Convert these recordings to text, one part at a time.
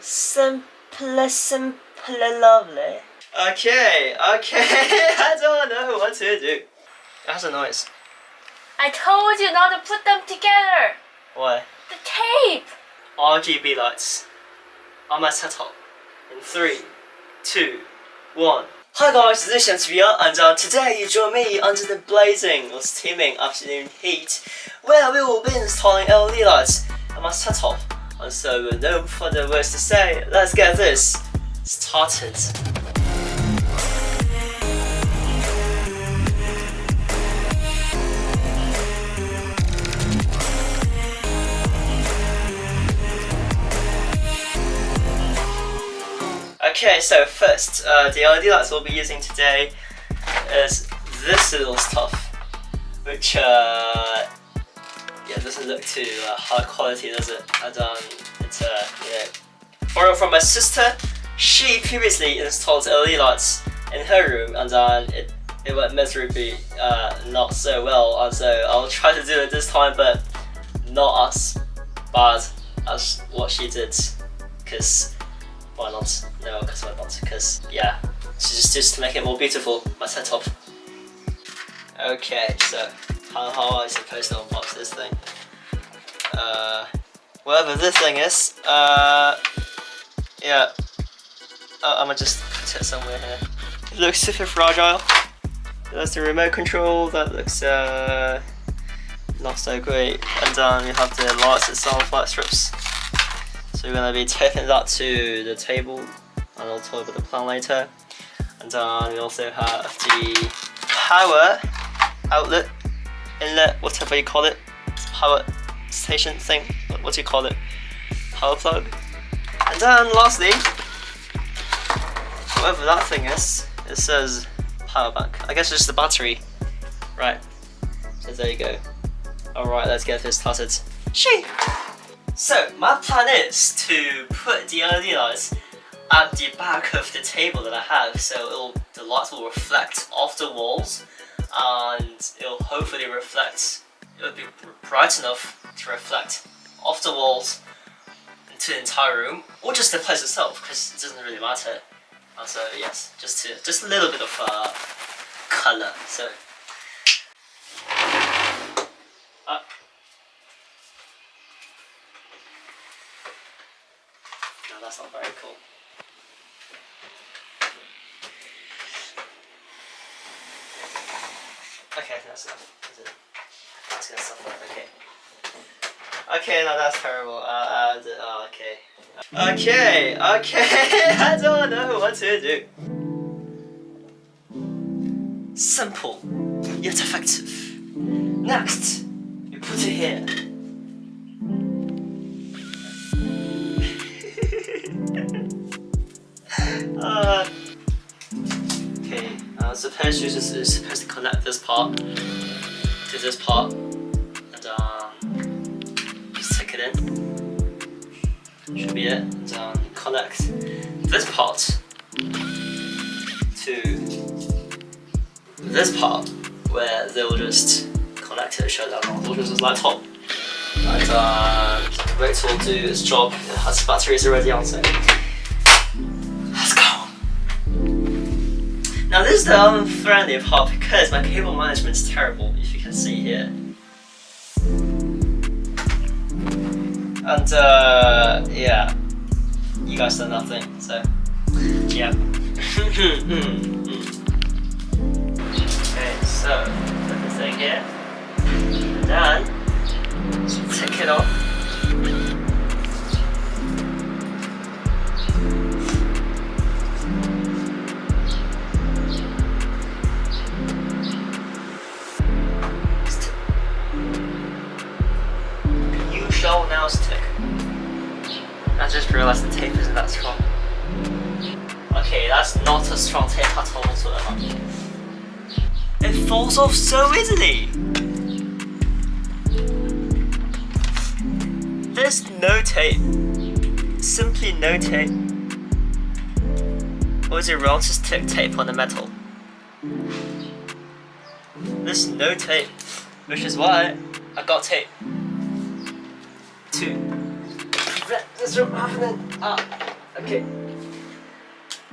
Simply lovely. Okay, I don't know what to do. It has a noise. I told you not to put them together. Why? The tape. RGB lights on my setup. In 3, 2, 1. Hi guys, this is Xavier, and today you join me under the blazing or steaming afternoon heat, where we will be installing LED lights on my setup. And so, with no further words to say, let's get this started. Okay, so first, the LED lights we'll be using today is this little stuff, which doesn't look too high quality, does it? And it's borrowed from my sister. She previously installed LED lights in her room, and it went miserably not so well. And so I'll try to do it this time, but not as bad as what she did, because. Why not? No, because why not? Because yeah, it's just to make it more beautiful, my setup. Okay, so how am I supposed to unbox this thing? Whatever this thing is, yeah. I'ma just put it somewhere here. It looks super fragile. There's the remote control, that looks not so great. And then you have the lights itself, light strips. So we're going to be taping that to the table, and I'll talk about the plan later. And then we also have the power outlet, inlet, whatever you call it, power station thing, what do you call it, power plug. And then lastly, whatever that thing is, it says power bank. I guess it's just the battery, right? So there you go. Alright, let's get this started. Shee! So my plan is to put the LED lights at the back of the table that I have, so the lights will reflect off the walls, and it'll hopefully it'll be bright enough to reflect off the walls into the entire room, or just the place itself, because it doesn't really matter. And so yes, just a little bit of colour. So. No, that's not very cool. Okay, that's enough. That's gonna suffer. Okay. Okay, no, that's terrible. Okay. I don't know what to do. Simple, yet effective. Next, you put it here. Okay, suppose you're supposed to connect this part to this part, and just stick it in. Should be it. And connect this part to this part, where they will just connect it, show that on this laptop. And the Rex will do its job. It has batteries already on, so. Now this is the unfriendly part because my cable management is terrible, if you can see here. And yeah, you guys know nothing, so yeah. Okay, so put this thing here, and then take it off. Now stick. I just realised the tape isn't that strong. Okay, that's not a strong tape at all whatsoever. It falls off so easily. There's no tape. Simply no tape. Or is it wrong to stick tape on the metal? There's no tape, which is why I got tape. To prevent this from happening. Okay.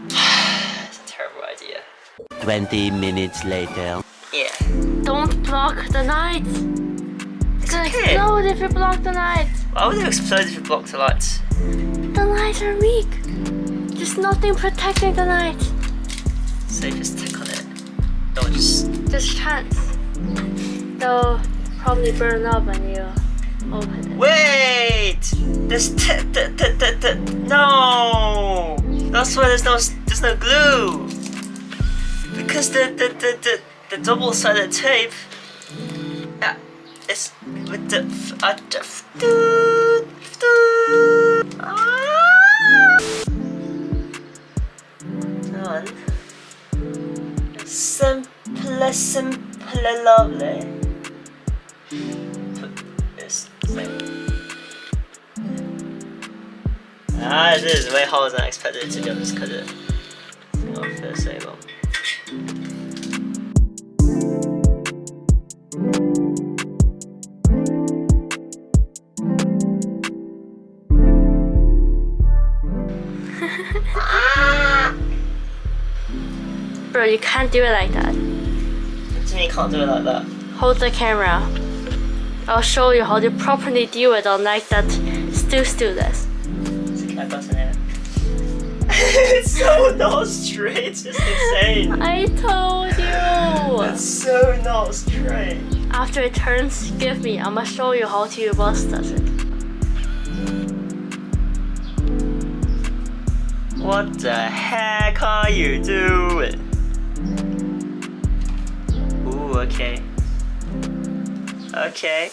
It's a terrible idea. 20 minutes later. Yeah. Don't block the light. It's gonna okay. explode if you block the light. Why would it explode if you block the lights? The lights are weak. There's nothing protecting the light. So just tick on it. Don't just. There's chance. They'll probably burn up when you open it. Wait! There's no! That's why there's no glue! Because the double-sided tape is with the done. Simple, lovely. Put this thing. It is way harder than I expected it to be. I'm just cut it off for so long. Bro, you can't do it like that. What do you mean you can't do it like that? Hold the camera. I'll show you how to properly do it unlike that Stu does. Can I button it? It's so not straight, it's just insane. I told you! It's so not straight. After it turns, give me. I'ma show you how to boss does it. What the heck are you doing? Ooh, okay. Okay.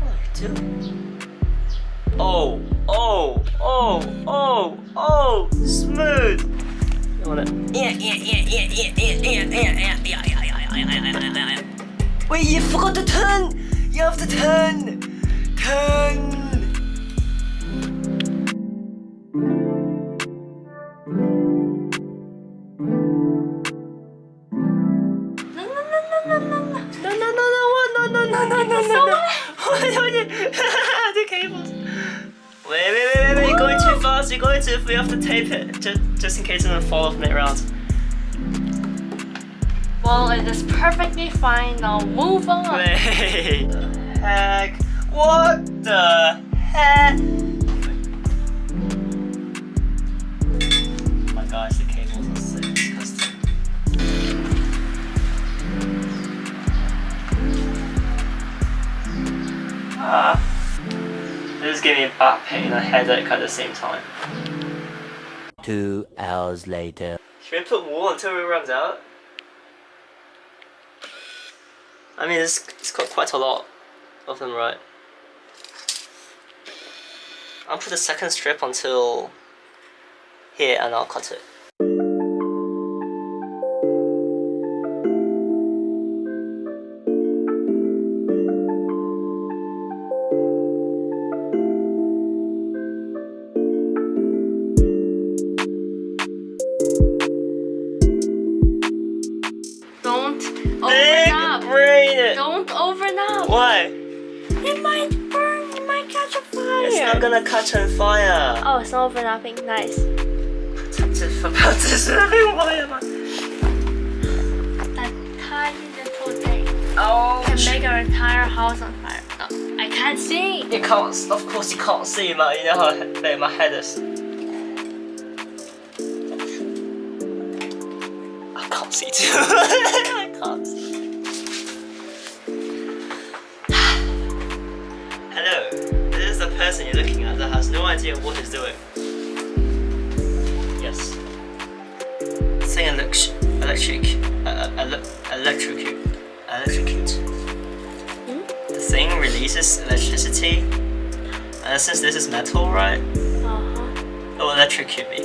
What are you doing? Oh, smooth. You want it? Yeah. Wait, you forgot to turn! You have to turn! Turn! The cables. Wait, you're going too fast, you're going too fast. We have to tape it, just in case it doesn't fall off mid-round. Well, it is perfectly fine. Now move on. Wait, the heck? What the heck? Oh my gosh, the cables are so disgusting. This is giving me back pain and a headache at the same time. 2 hours later. Should we put more until it runs out? I mean, it's got quite a lot of them, right? I'll put the second strip until here and I'll cut it. Don't open up. Don't open up. Why? It might burn. It might catch a fire. It's not gonna catch on fire. Oh, it's not overlapping. Nice. Protective about this wire, man. That tiny little thing Oh, can make our entire house on fire. No, I can't see. you can't. Of course, you can't see, man. You know how big my head is. I can't see too. I can't see. Hello. This is the person you're looking at that has no idea what he's doing. Yes. Saying electrocute. The thing releases electricity, and since this is metal, right? It will electrocute me.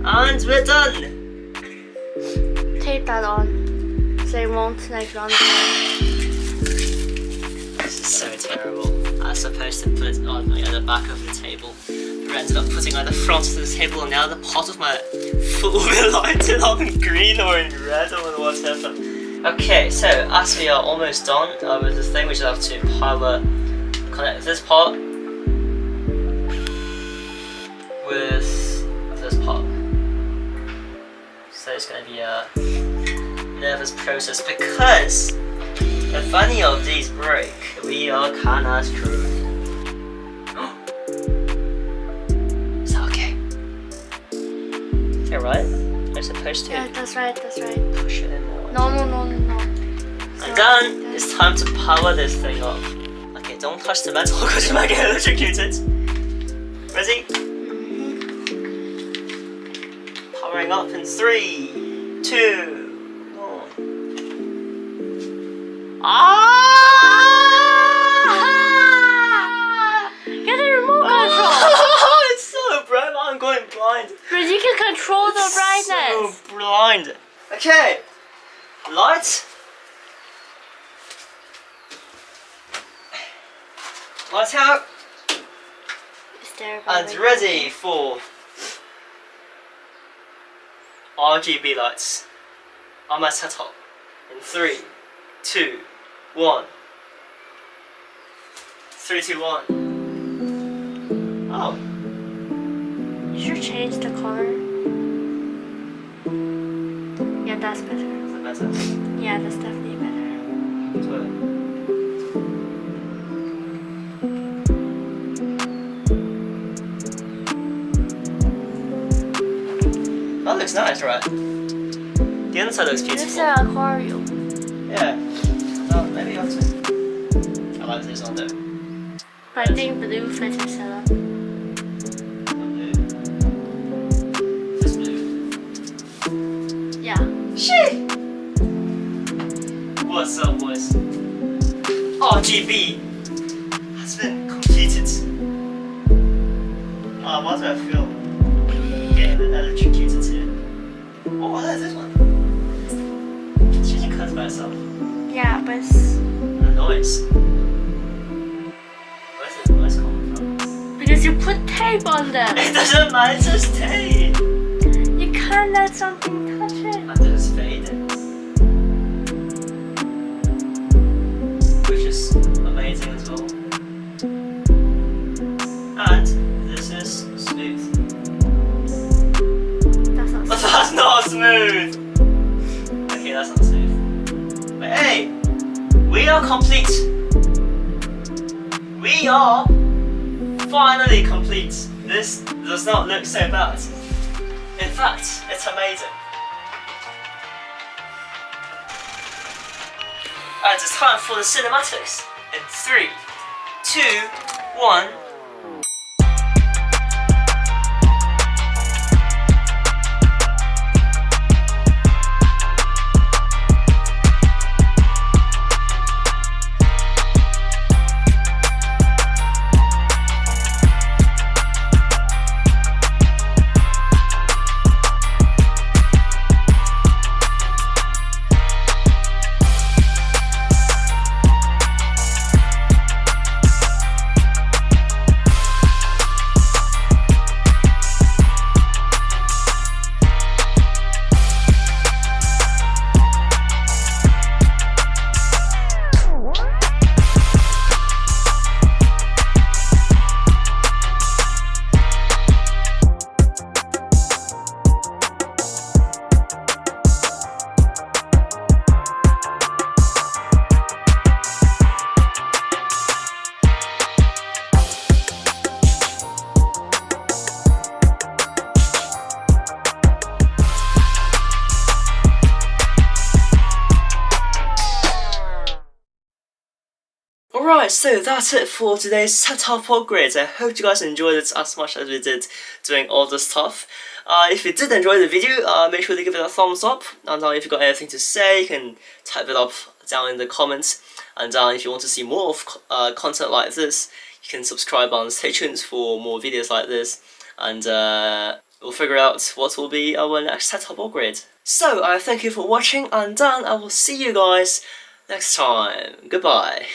And we're done! Tape that on so it won't like run away. This is so terrible. I I supposed to put it on the back of the table. But I ended up putting on the front of the table, and now the part of my foot will be lighted up in green or in red or whatever. Okay, so as we are almost done with this thing, we just have to power connect this part with this part. So it's going to be a nervous process because if any of these break, we are kinda screwed. Is that okay? Is that right? Am I supposed to? Yeah, that's right, that's right. Push it in more. No. And then it's time to power this thing up. Okay, don't touch the metal because you might get electrocuted. Ready? Powering up in 3, 2, 1. Get the remote control! It's so bright, I'm going blind. But you can control the brightness. So blind. Okay, light. Light out. Is there a And ready for RGB lights on my setup in 3, 2, 1. 3, 2, 1. Oh, You should change the color. Yeah, that's better. is it better? Yeah, that's definitely better. Good. That looks nice, right? The inside looks This is beautiful. an aquarium. Yeah. Oh, maybe you have to. I like this one though. But I think blue fits the setup. Blue. This blue. Yeah. Shit! What's up, boys? RGB has been completed. Why do I feel getting electrocuted here? Oh, what is this one? It's usually cuts by itself. Yeah, but it's The noise. Where's the noise coming from? because you put tape on them. It doesn't matter, it's just tape. You can't let something touch it. And just fade it. Which is amazing as well. And this is smooth. That's not But that's not smooth! Okay, that's not smooth. But hey! We are complete! We are finally complete! This does not look so bad. In fact, it's amazing. And it's time for the cinematics in 3, 2, 1. Alright, so that's it for today's setup upgrades. I hope you guys enjoyed it as much as we did doing all the stuff. If you did enjoy the video, make sure to give it a thumbs up. And if you got anything to say, you can type it up down in the comments. And if you want to see more of content like this, you can subscribe and stay tuned for more videos like this. And we'll figure out what will be our next setup upgrade. So, I thank you for watching, and I will see you guys next time. Goodbye.